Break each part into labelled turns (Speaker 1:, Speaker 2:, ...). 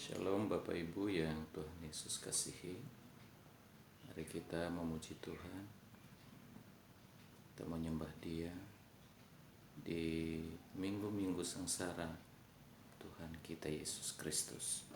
Speaker 1: Shalom Bapak Ibu yang Tuhan Yesus kasihi. Mari kita memuji Tuhan, kita menyembah Dia di minggu-minggu sengsara Tuhan kita Yesus Kristus.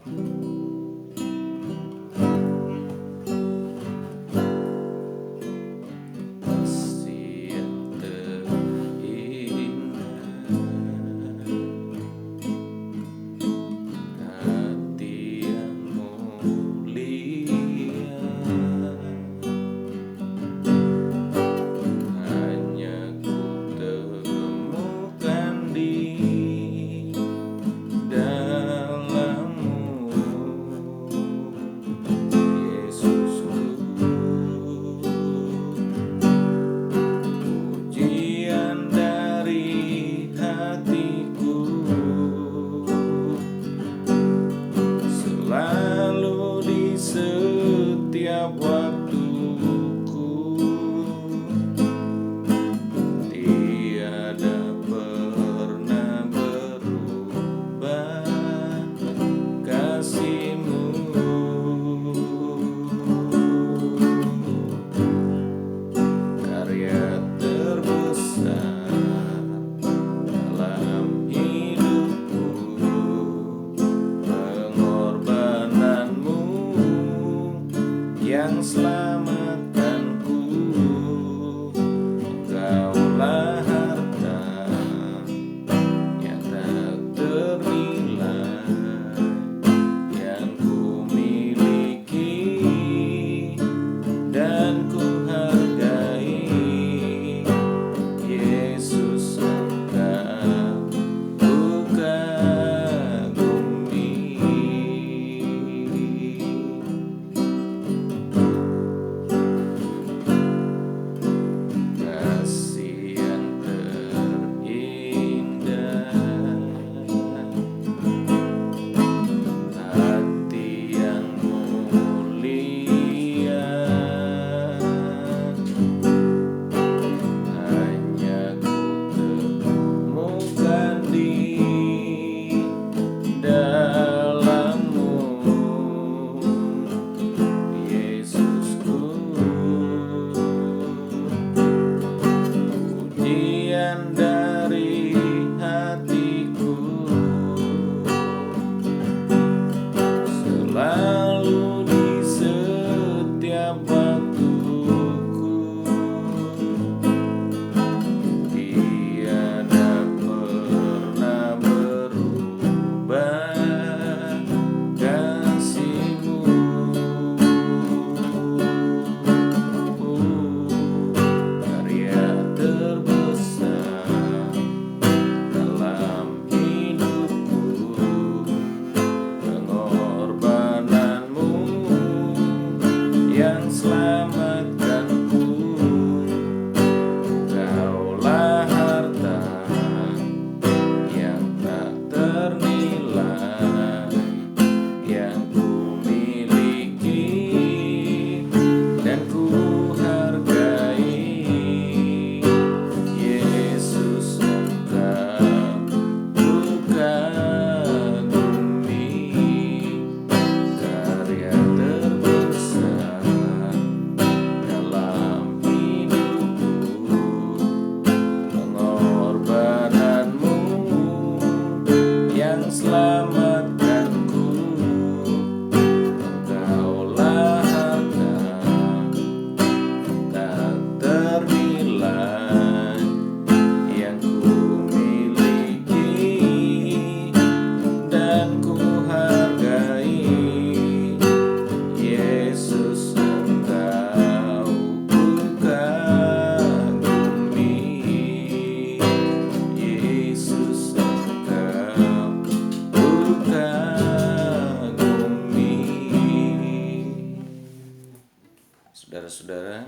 Speaker 1: Saudara-saudara,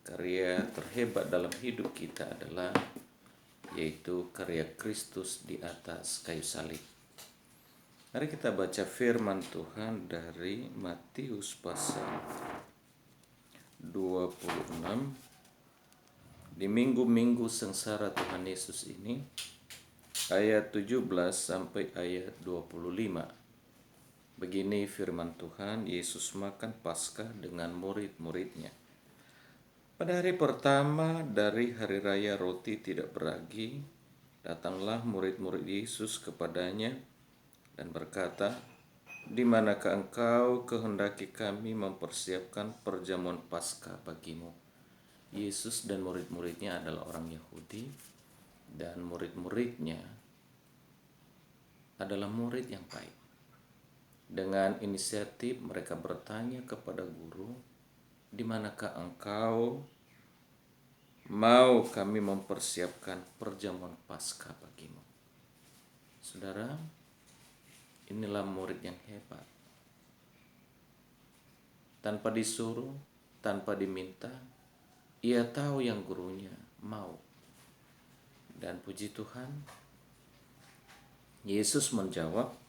Speaker 1: karya terhebat dalam hidup kita adalah yaitu karya Kristus di atas kayu salib. Mari kita baca firman Tuhan dari Matius pasal 26. Di minggu-minggu sengsara Tuhan Yesus ini, ayat 17 sampai ayat 25. Begini firman Tuhan, Yesus makan Paskah dengan murid-muridnya. Pada hari pertama dari hari raya roti tidak beragi, datanglah murid-murid Yesus kepadanya dan berkata, "Di manakah engkau kehendaki kami mempersiapkan perjamuan Paskah bagimu?" Yesus dan murid-muridnya adalah orang Yahudi, dan murid-muridnya adalah murid yang baik. Dengan inisiatif mereka bertanya kepada guru, "Di manakah engkau mau kami mempersiapkan perjamuan Paskah bagimu?" Saudara, inilah murid yang hebat. Tanpa disuruh, tanpa diminta, ia tahu yang gurunya mau. Dan puji Tuhan, Yesus menjawab,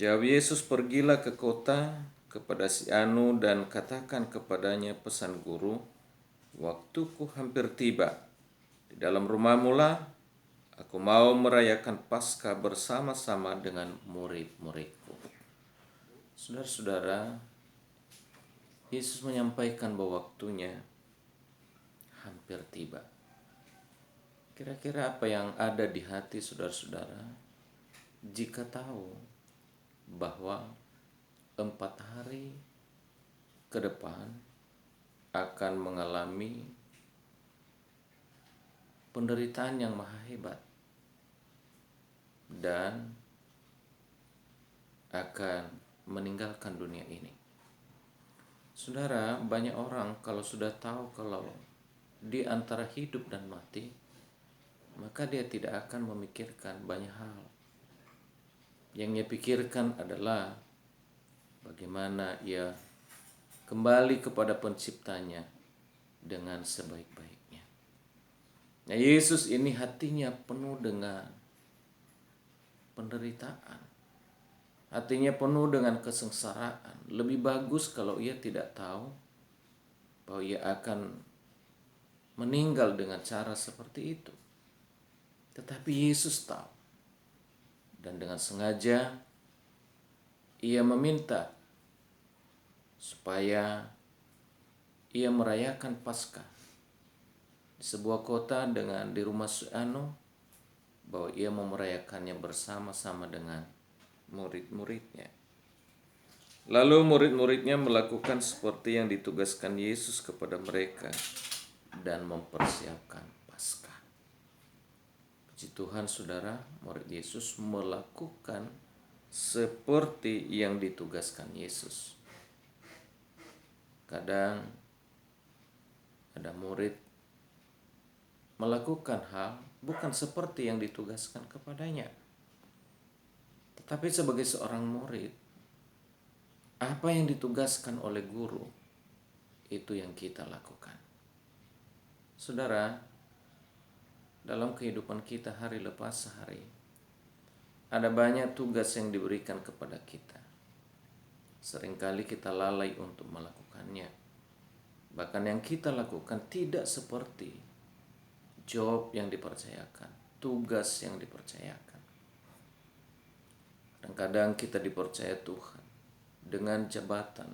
Speaker 1: Yesus, "Pergilah ke kota kepada si anu dan katakan kepadanya, pesan guru, waktuku hampir tiba. Di dalam rumahmu lah aku mau merayakan Paskah bersama-sama dengan murid-muridku." Saudara-saudara, Yesus menyampaikan bahwa waktunya hampir tiba. Kira-kira apa yang ada di hati saudara-saudara jika tahu bahwa 4 hari ke depan akan mengalami penderitaan yang maha hebat dan akan meninggalkan dunia ini? Saudara, banyak orang kalau sudah tahu kalau di antara hidup dan mati, maka dia tidak akan memikirkan banyak hal. Yang ia pikirkan adalah bagaimana ia kembali kepada penciptanya dengan sebaik-baiknya. Nah, Yesus ini hatinya penuh dengan penderitaan. Hatinya penuh dengan kesengsaraan. Lebih bagus kalau ia tidak tahu bahwa ia akan meninggal dengan cara seperti itu. Tetapi Yesus tahu. Dan dengan sengaja ia meminta supaya ia merayakan Paskah di sebuah kota dengan di rumah Su'ano, bahwa ia mau merayakannya bersama-sama dengan murid-muridnya. Lalu murid-muridnya melakukan seperti yang ditugaskan Yesus kepada mereka dan mempersiapkan Paskah. Puji Tuhan, saudara, murid Yesus melakukan seperti yang ditugaskan Yesus. Kadang ada murid melakukan hal bukan seperti yang ditugaskan kepadanya. Tetapi sebagai seorang murid, apa yang ditugaskan oleh guru, itu yang kita lakukan. Saudara, dalam kehidupan kita hari lepas hari, ada banyak tugas yang diberikan kepada kita. Seringkali kita lalai untuk melakukannya. Bahkan yang kita lakukan tidak seperti job yang dipercayakan, tugas yang dipercayakan. Kadang-kadang kita dipercaya Tuhan dengan jabatan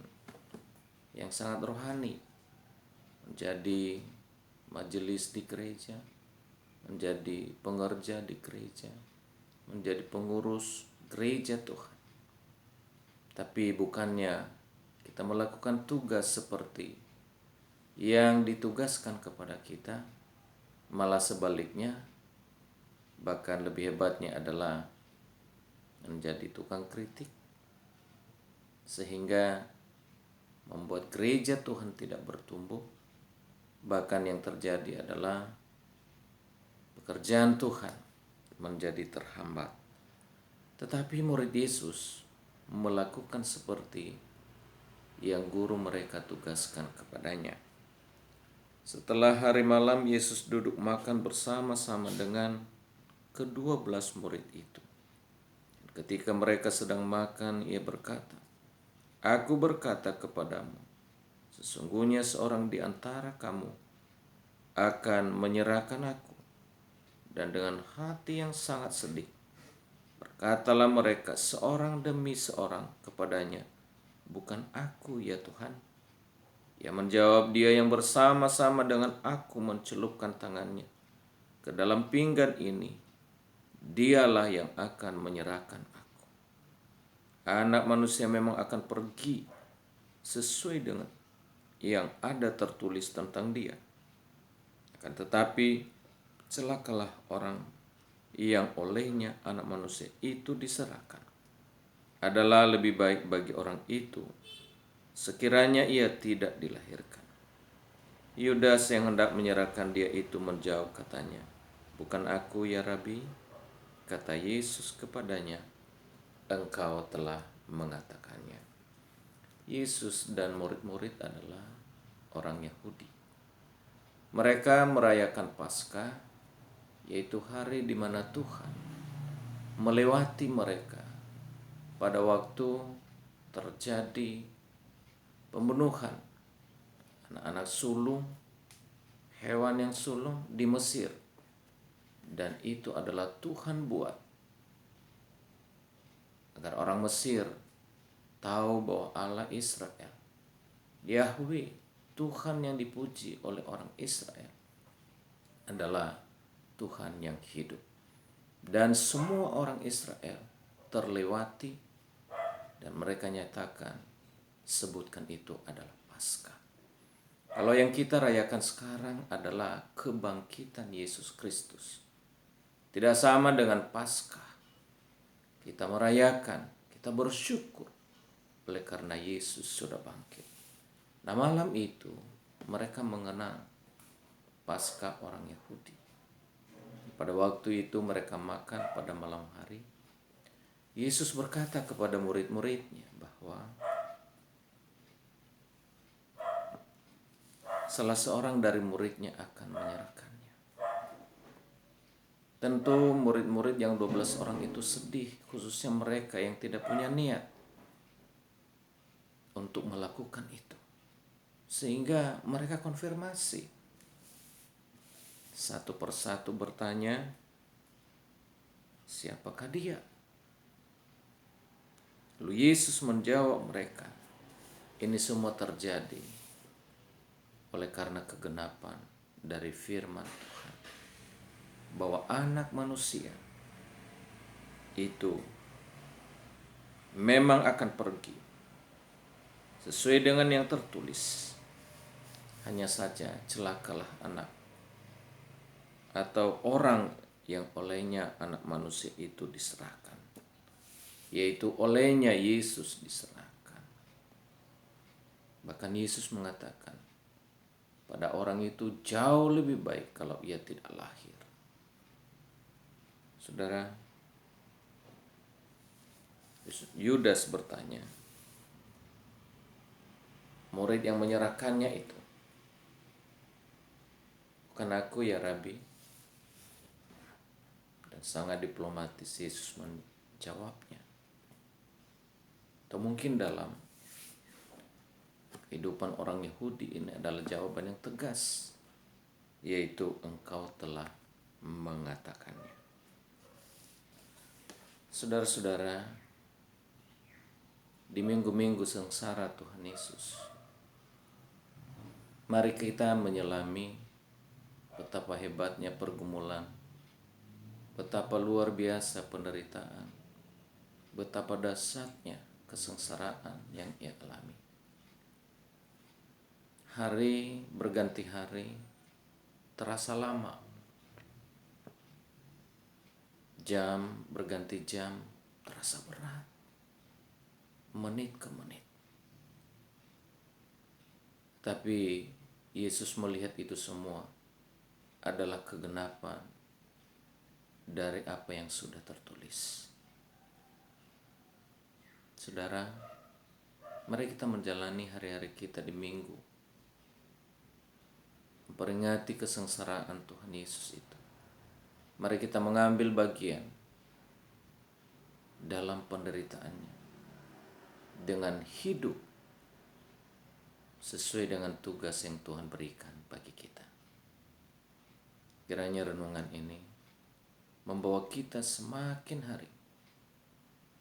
Speaker 1: yang sangat rohani, menjadi majelis di gereja, menjadi pengerja di gereja, menjadi pengurus gereja Tuhan. Tapi bukannya kita melakukan tugas seperti yang ditugaskan kepada kita, malah sebaliknya, bahkan lebih hebatnya adalah menjadi tukang kritik, sehingga membuat gereja Tuhan tidak bertumbuh. Bahkan yang terjadi adalah pekerjaan Tuhan menjadi terhambat. Tetapi murid Yesus melakukan seperti yang guru mereka tugaskan kepadanya. Setelah hari malam, Yesus duduk makan bersama-sama dengan ke-12 murid itu. Ketika mereka sedang makan, ia berkata, "Aku berkata kepadamu, sesungguhnya seorang di antara kamu akan menyerahkan aku, dan dengan hati yang sangat sedih Berkatalah mereka seorang demi seorang kepadanya, "Bukan aku ya Tuhan." Ia menjawab, "Dia yang bersama-sama dengan aku mencelupkan tangannya ke dalam pinggan ini, dialah yang akan menyerahkan aku. Anak manusia memang akan pergi sesuai dengan yang ada tertulis tentang dia. Akan tetapi celakalah orang yang olehnya anak manusia itu diserahkan. Adalah lebih baik bagi orang itu sekiranya ia tidak dilahirkan." Yudas yang hendak menyerahkan dia itu menjawab katanya, "Bukan aku ya Rabi." Kata Yesus kepadanya, "Engkau telah mengatakannya." Yesus dan murid-murid adalah orang Yahudi. Mereka merayakan Paskah, yaitu hari di mana Tuhan melewati mereka pada waktu terjadi pembunuhan anak-anak sulung, hewan yang sulung di Mesir. Dan itu adalah Tuhan buat agar orang Mesir tahu bahwa Allah Israel, Yahweh, Tuhan yang dipuji oleh orang Israel, adalah Tuhan yang hidup. Dan semua orang Israel terlewati dan mereka nyatakan, sebutkan itu adalah Paskah. Kalau yang kita rayakan sekarang adalah kebangkitan Yesus Kristus. Tidak sama dengan Paskah. Kita merayakan, kita bersyukur oleh karena Yesus sudah bangkit. Nah, malam itu mereka mengenang Paskah orang Yahudi. Pada waktu itu mereka makan pada malam hari. Yesus berkata kepada murid-muridnya bahwa salah seorang dari muridnya akan menyerahkannya. Tentu murid-murid yang 12 orang itu sedih, khususnya mereka yang tidak punya niat untuk melakukan itu. Sehingga mereka konfirmasi. Satu persatu bertanya, "Siapakah dia?" Lalu Yesus menjawab mereka, "Ini semua terjadi oleh karena kegenapan dari firman Tuhan, bahwa anak manusia itu memang akan pergi sesuai dengan yang tertulis. Hanya saja celakalah anak atau orang yang olehnya anak manusia itu diserahkan, yaitu olehnya Yesus diserahkan." Bahkan Yesus mengatakan, pada orang itu jauh lebih baik kalau ia tidak lahir. Saudara, Yudas bertanya, murid yang menyerahkannya itu, "Bukan aku ya Rabi?" Dan sangat diplomatis Yesus menjawabnya. Atau mungkin dalam kehidupan orang Yahudi ini adalah jawaban yang tegas, yaitu engkau telah mengatakannya. Saudara-saudara, di minggu-minggu sengsara Tuhan Yesus, mari kita menyelami betapa hebatnya pergumulan, betapa luar biasa penderitaan, betapa dahsyatnya kesengsaraan yang ia alami. Hari berganti hari terasa lama, jam berganti jam terasa berat, menit ke menit. Tapi Yesus melihat itu semua adalah kegenapan dari apa yang sudah tertulis. Saudara, mari kita menjalani hari-hari kita di minggu, memperingati kesengsaraan Tuhan Yesus itu. Mari kita mengambil bagian dalam penderitaannya dengan hidup sesuai dengan tugas yang Tuhan berikan bagi kita. Kiranya renungan ini membawa kita semakin hari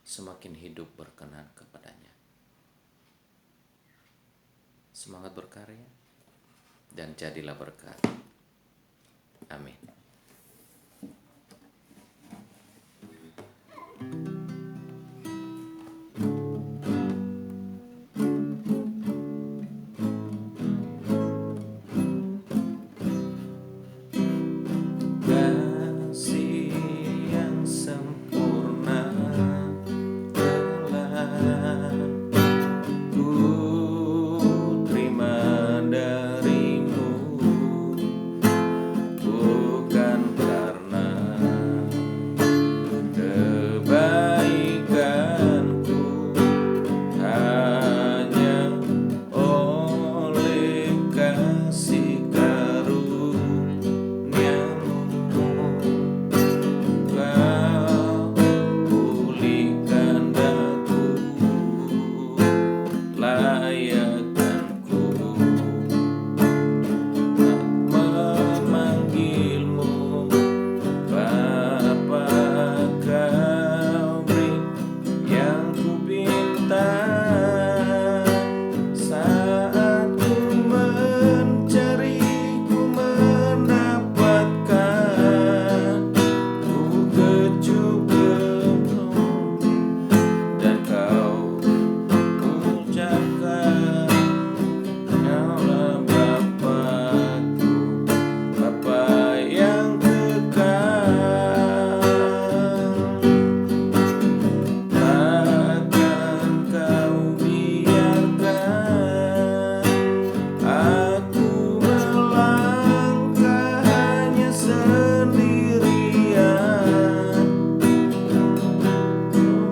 Speaker 1: semakin hidup berkenan kepadanya. Semangat berkarya dan jadilah berkat. Amin. Kasih yang sempurna telah ku terima darimu, bukan karena kebaikanku, hanya oleh kasih karuniamu kau pulihkan daku, layakkanku tak memanggilmu Bapa, kau beri yang ku pinta. Saat ku mencari, ku mendapatkan, ku kecup gemuk dan kau ucapkan, Kaulah Bapakku, Bapa yang kekal. Takkan kau biarkan aku melangkah hanya sendirian.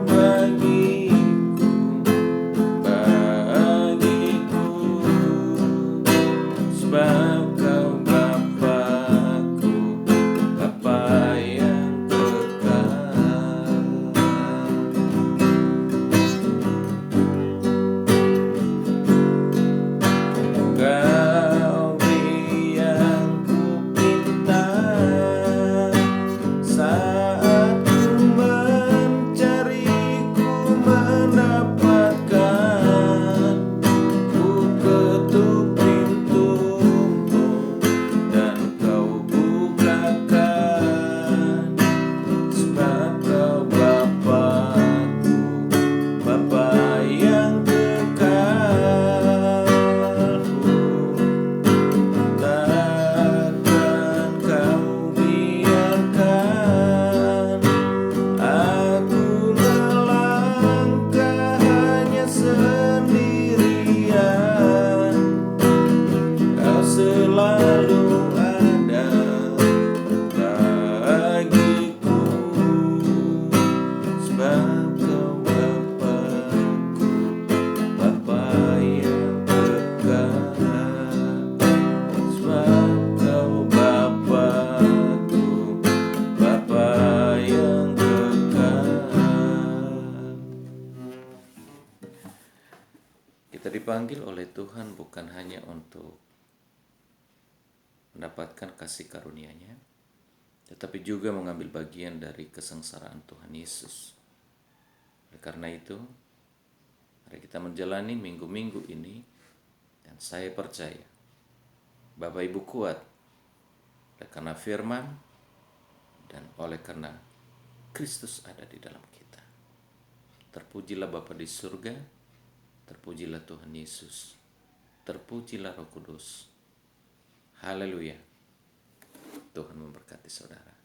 Speaker 1: Bagiku, sebab kau Bapakku, Bapa yang kekal. Kau beri yang ku pinta. Saat ku mencari, ku mendapatkan, ku ketuk pintumu dan kau bukakan, sebab kau Bapakku, Bapa yang kekal. Takkan kau biarkan aku melangkah hanya sendirian. Kau selalu ada bagiku, sebab kau Bapakku, Bapa yang kekal. Sebab kau Bapakku, Bapa yang kekal. Kita dipanggil oleh Tuhan bukan hanya untuk mendapatkan kasih karunia-Nya, tetapi juga mengambil bagian dari kesengsaraan Tuhan Yesus. Oleh karena itu, mari kita menjalani minggu-minggu ini, dan saya percaya Bapak Ibu kuat oleh karena firman dan oleh karena Kristus ada di dalam kita. Terpujilah Bapa di surga, terpujilah Tuhan Yesus, terpujilah Roh Kudus. Haleluya. Tuhan memberkati saudara.